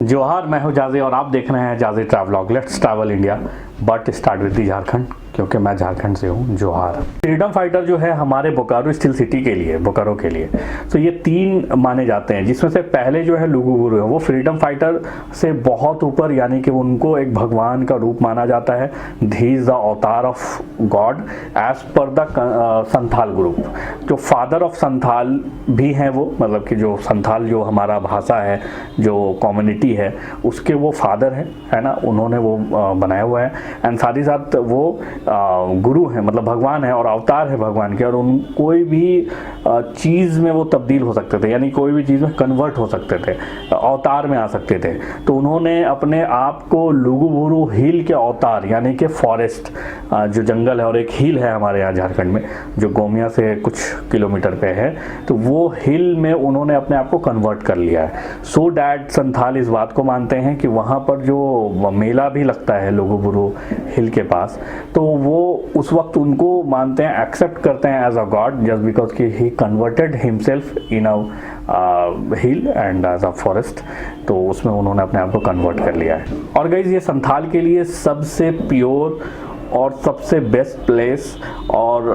जोहार, मैं हूं जाजे और आप देख रहे हैं जाजे travelogue. Let's travel India but start with the Jharkhand, क्योंकि मैं झारखंड से हूं। जोहार। फ्रीडम फाइटर जो है हमारे बोकारो स्टील सिटी के लिए, बोकारो के लिए, तो ये तीन माने जाते हैं, जिसमें से पहले जो है लुगुबुरु है, वो फ्रीडम फाइटर से बहुत ऊपर, यानी कि उनको एक भगवान का रूप माना जाता है। He is the avatar of God as per the Santhal group. जो फादर ऑफ संथाल भी हैं वो, मतलब कि जो संथाल जो हमारा भाषा है, जो कम्युनिटी है, उसके वो फादर हैं, है ना, उन्होंने वो बनाया हुआ है। एंड साथ ही साथ वो गुरु हैं, मतलब भगवान है और अवतार है भगवान के, और उन कोई भी चीज़ में वो तब्दील हो सकते थे, यानी कोई भी चीज़ में कन्वर्ट हो सकते थे, अवतार में आ सकते थे। तो उन्होंने अपने आप को लुगुबुरु हिल के अवतार, यानी कि फॉरेस्ट जो जंगल है, और एक हिल है हमारे यहाँ झारखंड में जो गोमिया से कुछ किलोमीटर पे है, तो वो हिल में उन्होंने अपने आप को कन्वर्ट कर लिया है। सो डैट संथाल इस बात को मानते हैं कि वहाँ पर जो मेला भी लगता है लुगुबुरु हिल के पास, तो वो उस वक्त उनको मानते हैं, एक्सेप्ट करते हैं as a god, just because कि he converted himself in a hill and as a forest. तो उसमें उन्होंने अपने आप को कन्वर्ट कर लिया है। और गाइस, ये संथाल के लिए सबसे प्योर और सबसे बेस्ट प्लेस, और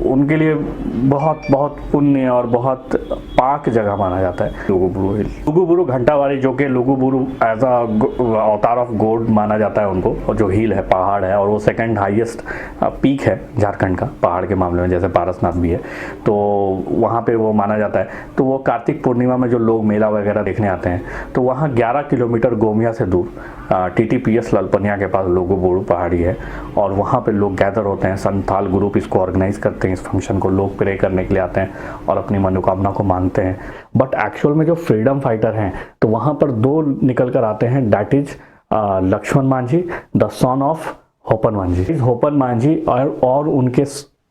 उनके लिए बहुत बहुत पुण्य और बहुत पाक जगह माना जाता है लुगुबुरु हिल। लुगुबुरु घंटावारी, जो कि लुगुबुरु एज अ अवतार ऑफ गॉड माना जाता है उनको, और जो हिल है, पहाड़ है, और वो सेकंड हाईएस्ट पीक है झारखंड का पहाड़ के मामले में, जैसे पारसनाथ भी है, तो वहाँ पे वो माना जाता है। तो वो कार्तिक पूर्णिमा में जो लोग मेला वगैरह देखने आते हैं, तो वहाँ 11 किलोमीटर गोमिया से दूर TTPS ललपनिया के पास लुगुबुरु पहाड़ी है, और वहाँ पे लोग गैदर होते हैं। संथाल ग्रुप इसको ऑर्गेनाइज करते हैं, इस फंक्शन को। लोग प्रे करने के लिए आते हैं और अपनी मनोकामना को मानते हैं। बट एक्चुअल में जो फ्रीडम फाइटर हैं, तो वहाँ पर दो निकल कर आते हैं, that is Lakshman Manjhi, the son of Hopan Manjhi. Hopan Manjhi और उनके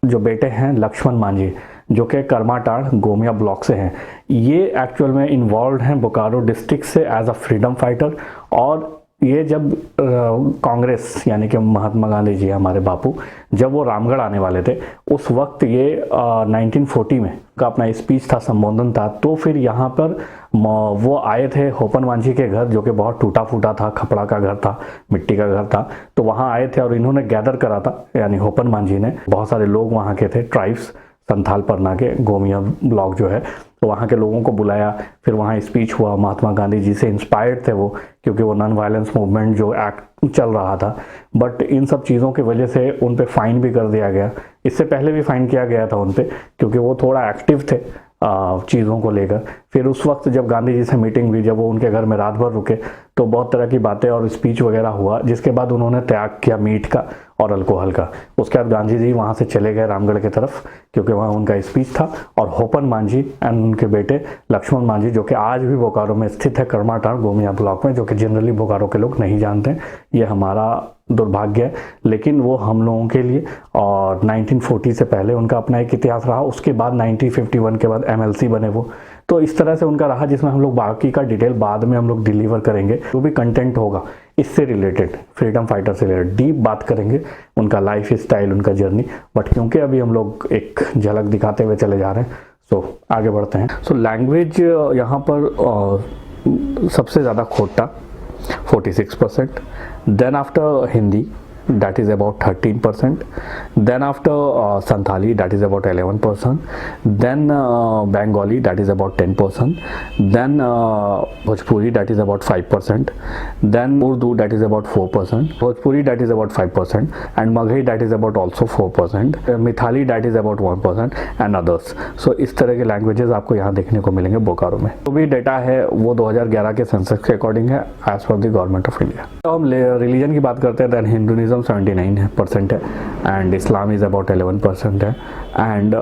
जो बेटे हैं लक्ष्मण मांझी, जो कि कर्माटाड़ गोमिया ब्लॉक से हैं। ये एक्चुअल में इन्वॉल्व हैं बोकारो डिस्ट्रिक्ट से एज अ फ्रीडम फाइटर। और ये जब कांग्रेस, यानी कि महात्मा गांधी जी, हमारे बापू, जब वो रामगढ़ आने वाले थे, उस वक्त ये 1940 में का अपना स्पीच था, संबोधन था, तो फिर यहाँ पर वो आए थे होपन मांझी के घर, जो कि बहुत टूटा फूटा था, खपड़ा का घर था, मिट्टी का घर था। तो वहाँ आए थे और इन्होंने गैदर करा था, यानी होपन मांझी ने, बहुत सारे लोग वहाँ के थे, ट्राइब्स, संथाल परना के, गोमिया ब्लॉक जो है, तो वहाँ के लोगों को बुलाया। फिर वहाँ स्पीच हुआ, महात्मा गांधी जी से इंस्पायर्ड थे वो, क्योंकि वो नॉन वायलेंस मूवमेंट जो एक्ट चल रहा था। बट इन सब चीज़ों की वजह से उन पे फाइन भी कर दिया गया। इससे पहले भी फाइन किया गया था उन पे, क्योंकि वो थोड़ा एक्टिव थे चीज़ों को लेकर। फिर उस वक्त जब गांधी जी से मीटिंग हुई, जब वो उनके घर में रात भर रुके, तो बहुत तरह की बातें और स्पीच वगैरह हुआ, जिसके बाद उन्होंने त्याग किया मीट का और अल्कोहल का। उसके बाद गांधी जी वहाँ से चले गए रामगढ़ की तरफ, क्योंकि वहाँ उनका स्पीच था। और होपन मांझी एंड उनके बेटे लक्ष्मण मांझी, जो कि आज भी बोकारो में स्थित है, कर्माटाड़ गोमिया ब्लॉक में, जो कि जनरली बोकारो के लोग नहीं जानते, ये हमारा दुर्भाग्य है, लेकिन वो हम लोगों के लिए। और 1940 से पहले उनका अपना एक इतिहास रहा। उसके बाद 1951 के बाद MLC बने वो। तो इस तरह से उनका रहा, जिसमें हम लोग बाकी का डिटेल बाद में हम लोग डिलीवर करेंगे। जो भी कंटेंट होगा इससे रिलेटेड, फ्रीडम फाइटर से रिलेटेड डीप बात करेंगे, उनका लाइफ स्टाइल, उनका जर्नी। बट क्योंकि अभी हम लोग एक झलक दिखाते हुए चले जा रहे हैं, सो आगे बढ़ते हैं। सो लैंग्वेज यहाँ पर सबसे ज़्यादा खोटा 46%, then after Hindi, that is about 13%, then after Santhali, that is about 11%, then Bengali, that is about 10%, then Bhojpuri, that is about 5%, then Urdu, that is about 4%, Bhojpuri, that is about 5%, and Maghai, that is about also 4%, Mithali, that is about 1%, and others. So इस तरह के languages आपको यहाँ देखने को मिलेंगे बोकारो में। जो भी डेटा है वो 2011 के सेंसस के अकॉर्डिंग है, as per the government of India. तो हम रिलीजन की बात करते हैं, दैन हिंदुइज्म 79% है, एंड इस्लाम इज़ अबाउट 11% है, एंड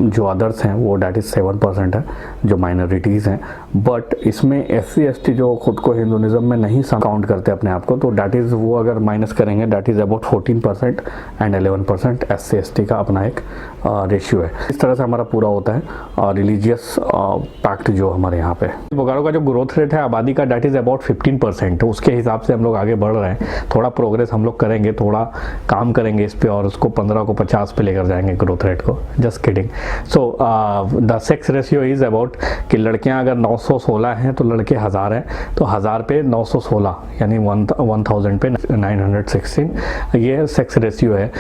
जो अदर्स हैं वो डैट इज़ 7% है, जो माइनॉरिटीज़ हैं। बट इसमें SC ST जो खुद को हिंदुइज्म में नहीं काउंट करते अपने आप को, तो डैट इज़ वो अगर माइनस करेंगे, that is about 14% and 11% SC ST का अपना एक रेशियो है। इस तरह से हमारा पूरा होता है रिलीजियस पैक्ट जो हमारे यहाँ पे। बोकारो का जो ग्रोथ रेट है आबादी का, डैट इज़ अबाउट 15%। उसके हिसाब से हम लोग आगे बढ़ रहे हैं। थोड़ा प्रोग्रेस हम लोग करेंगे, थोड़ा काम करेंगे इस पे, और उसको 15 को 50 पे लेकर जाएंगे ग्रोथ रेट को। Just kidding. So the sex ratio is about कि लड़कियां अगर 9 916 हैं तो लड़के 1000 हैं, तो 1000 पे 916 यानी 1000 पे 916 ये सेक्स रेशियो है।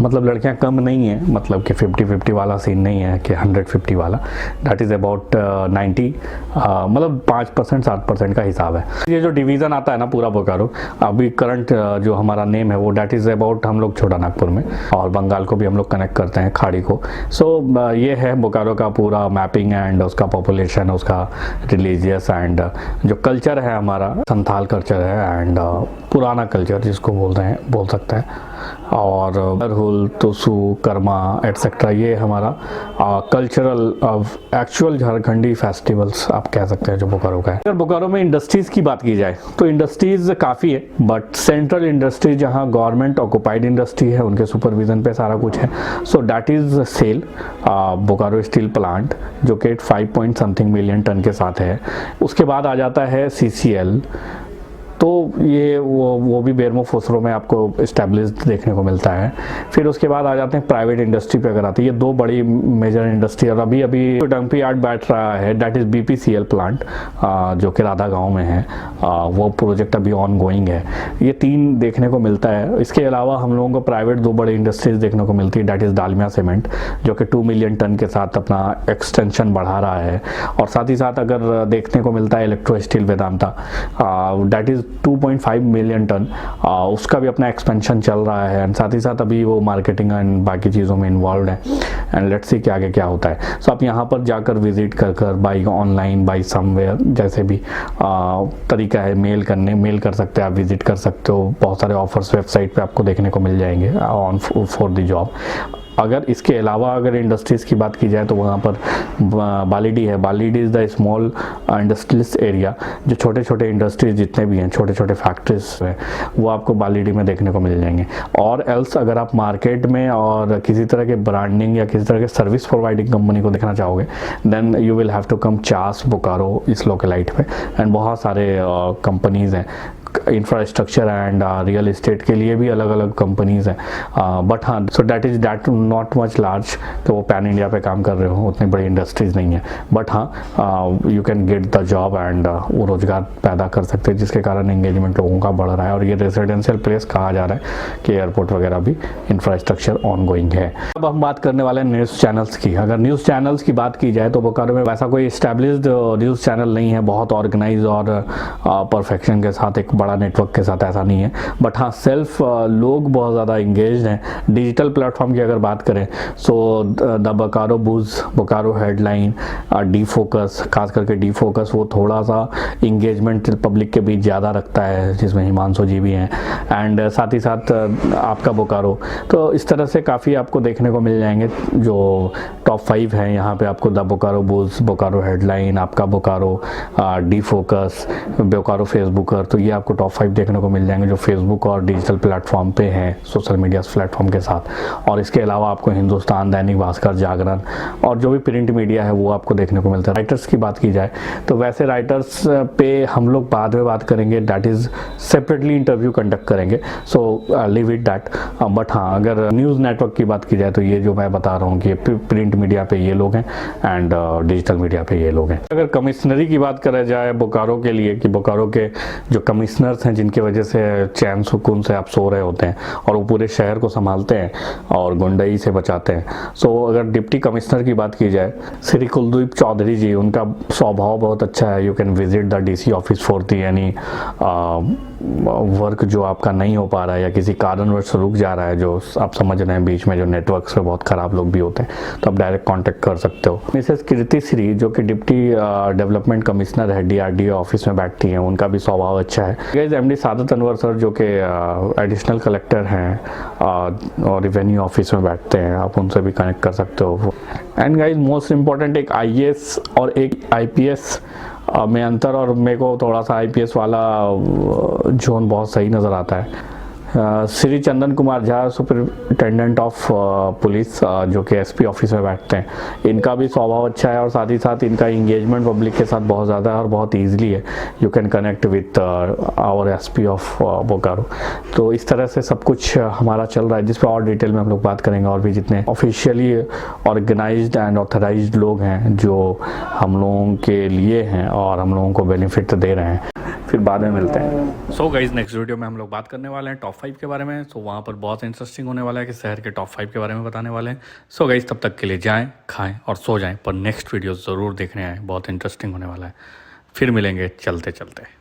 मतलब लड़कियां कम नहीं है, मतलब कि 50-50 वाला सीन नहीं है कि 150 वाला, दैट इज़ अबाउट 90, मतलब 5% 7% का हिसाब है। ये जो डिवीज़न आता है ना पूरा बोकारो, अभी करंट जो हमारा नेम है वो डैट इज़ अबाउट, हम लोग छोटा नागपुर में और बंगाल को भी हम लोग कनेक्ट करते हैं, खाड़ी को। सो ये है बोकारो का पूरा मैपिंग एंड उसका पॉपुलेशन, उसका रिलीजियस एंड जो कल्चर है हमारा संथाल कल्चर है एंड पुराना कल्चर जिसको बोल सकते हैं। और बरहुल, तुसु, कर्मा एटसेट्रा ये हमारा कल्चरल एक्चुअल झारखंडी फेस्टिवल्स आप कह सकते हैं जो बोकारो का है। अगर बोकारो में इंडस्ट्रीज़ की बात की जाए तो इंडस्ट्रीज़ काफ़ी है, बट सेंट्रल इंडस्ट्री जहां गवर्नमेंट ऑक्युपाइड इंडस्ट्री है उनके सुपरविजन पे सारा कुछ है। So that is SAIL Bokaro steel plant जो कि 5 मिलियन टन के साथ है। उसके बाद आ जाता है CCL, तो ये वो भी बेरमो फुसरो में आपको इस्टेब्लिश्ड देखने को मिलता है। फिर उसके बाद आ जाते हैं प्राइवेट इंडस्ट्री पे। अगर आते हैं ये दो बड़ी मेजर इंडस्ट्री, और अभी डंपी यार्ड बैठ रहा है दैट इज़ BPCL प्लांट जो कि राधा गांव में है, वो प्रोजेक्ट अभी ऑन गोइंग है। ये 3 देखने को मिलता है। इसके अलावा हम लोगों को प्राइवेट 2 बड़ी इंडस्ट्रीज देखने को मिलती है, दैट इज़ डालमिया सीमेंट जो कि 2 मिलियन टन के साथ अपना एक्सटेंशन बढ़ा रहा है। और साथ ही साथ अगर देखने को मिलता है electro steel Vedanta that is 2.5 million ton, उसका भी अपना एक्सपेंशन चल रहा है। एंड साथ ही साथ अभी वो मार्केटिंग एंड बाकी चीज़ों में इन्वॉल्व है। एंड लेट्स सी कि आगे क्या होता है। सो आप यहाँ पर जाकर विजिट कर बाई ऑनलाइन बाई समवेयर जैसे भी तरीका है, मेल कर सकते हैं, आप विजिट कर सकते हो। बहुत सारे ऑफर्स वेबसाइट पे आपको देखने को मिल जाएंगे ऑन फॉर द जॉब। अगर इसके अलावा अगर इंडस्ट्रीज़ की बात की जाए तो वहाँ पर बालीडी है। Balidih is the small industrialist area, जो छोटे छोटे इंडस्ट्रीज जितने भी हैं, छोटे छोटे फैक्ट्रीज हैं, वो आपको बालीडी में देखने को मिल जाएंगे। और एल्स अगर आप मार्केट में और किसी तरह के ब्रांडिंग या किसी तरह के सर्विस प्रोवाइडिंग कंपनी को देखना चाहोगे then you will have to come Chas Bokaro इस लोकेलाइट पे। एंड बहुत सारे कंपनीज़ हैं, इंफ्रास्ट्रक्चर एंड रियल एस्टेट के लिए भी अलग अलग कंपनीज हैं। बट हाँ, सो that is that not much large, तो वो पैन इंडिया पे काम कर रहे हो, उतनी बड़ी इंडस्ट्रीज नहीं है। बट हाँ, you can get the job and वो रोजगार पैदा कर सकते हैं, जिसके कारण एंगेजमेंट लोगों का बढ़ रहा है। और ये रेजिडेंशियल प्लेस कहा जा रहा है कि एयरपोर्ट वगैरह भी इंफ्रास्ट्रक्चर ऑन गोइंग है। अब हम बात करने वाले हैं न्यूज़ चैनल्स की। अगर न्यूज़ चैनल्स की बात की जाए तो बोकारो में वैसा कोई इस्टेब्लिश्ड न्यूज़ चैनल नहीं है, बहुत ऑर्गेनाइज और परफेक्शन के साथ एक बड़ा नेटवर्क के साथ ऐसा नहीं है। बट हाँ, सेल्फ लोग बहुत ज़्यादा इंगेज हैं। डिजिटल प्लेटफॉर्म की अगर बात करें so the Bokaro buzz, Bokaro headline, the focus, खास करके डी फोकस वो थोड़ा सा इंगेजमेंट पब्लिक के बीच ज़्यादा रखता है, जिसमें हिमांशु जी भी हैं। एंड साथ ही साथ आपका बोकारो, तो इस तरह से काफ़ी आपको देखने को मिल जाएंगे जो टॉप 5 हैं यहाँ पे आपको। The Bokaro buzz, Bokaro headline, आपका बोकारो, डी फोकस, बोकारो फेसबुकर, तो ये आपको टॉप 5 देखने को मिल जाएंगे जो फेसबुक और डिजिटल प्लेटफॉर्म पे हैं, सोशल मीडिया प्लेटफॉर्म के साथ। और इसके अलावा आपको हिंदुस्तान, दैनिक भास्कर, जागरण और जो भी प्रिंट मीडिया है वो आपको देखने को मिलता है। राइटर्स की बात की जाए तो वैसे राइटर्स पे हम लोग बाद में बात करेंगे, that is separately interview conduct करेंगे, so leave it that. But हाँ, अगर न्यूज़ नेटवर्क की बात की जाए तो ये जो मैं बता रहा हूँ कि प्रिंट मीडिया पे ये लोग हैं एंड डिजिटल मीडिया पे ये लोग हैं। अगर कमिश्नरी की बात करा जाए बोकारो के लिए, कि बोकारो के जो कमिश्नर्स हैं जिनकी वजह से चैन सुकून से आप सो रहे होते हैं और वो पूरे शहर को संभालते हैं और गुंडई से बचाते हैं। सो अगर डिप्टी कमिश्नर की बात की जाए श्री कुलदीप चौधरी जी, उनका स्वभाव बहुत अच्छा है। You can visit the DC office for the यानी वर्क जो आपका नहीं हो पा रहा है या किसी कारणवश रुक जा रहा है, जो आप समझ रहे हैं बीच में जो नेटवर्क्स पे बहुत ख़राब लोग भी होते हैं, तो आप डायरेक्ट कांटेक्ट कर सकते हो। मिसेस कीर्ति श्री जो कि डिप्टी डेवलपमेंट कमिश्नर है DRDO ऑफिस में बैठती हैं, उनका भी स्वभाव अच्छा है। गाइस, MD सादत अनवर सर जो कि एडिशनल कलेक्टर हैं और रेवेन्यू ऑफिस में बैठते हैं, आप उनसे भी कनेक्ट कर सकते हो। एंड गाइस, मोस्ट इम्पॉर्टेंट एक IAS और एक IPS में अंतर, और मेरे को थोड़ा सा IPS वाला जोन बहुत सही नज़र आता है। Shri Chandan Kumar Jha, superintendent of police, जो कि एसपी ऑफिस में बैठते हैं, इनका भी स्वभाव अच्छा है और साथ ही साथ इनका इंगेजमेंट पब्लिक के साथ बहुत ज़्यादा है और बहुत ईजिली है। You can connect with our SP of Bokaro. तो इस तरह से सब कुछ हमारा चल रहा है, जिस पर और डिटेल में हम लोग बात करेंगे, और भी जितने ऑफिशियली ऑर्गेनाइज्ड एंड ऑथराइज्ड लोग हैं जो हम लोगों के लिए हैं और हम लोगों को बेनिफिट दे रहे हैं, फिर बाद में मिलते हैं। सो गाइज, नेक्स्ट वीडियो में हम लोग बात करने वाले हैं टॉप 5 के बारे में। सो वहाँ पर बहुत इंटरेस्टिंग होने वाला है कि शहर के टॉप 5 के बारे में बताने वाले हैं। सो गाइज, तब तक के लिए जाएं, खाएं और सो जाएं, पर नेक्स्ट वीडियो ज़रूर देखने आए, बहुत इंटरेस्टिंग होने वाला है। फिर मिलेंगे चलते चलते।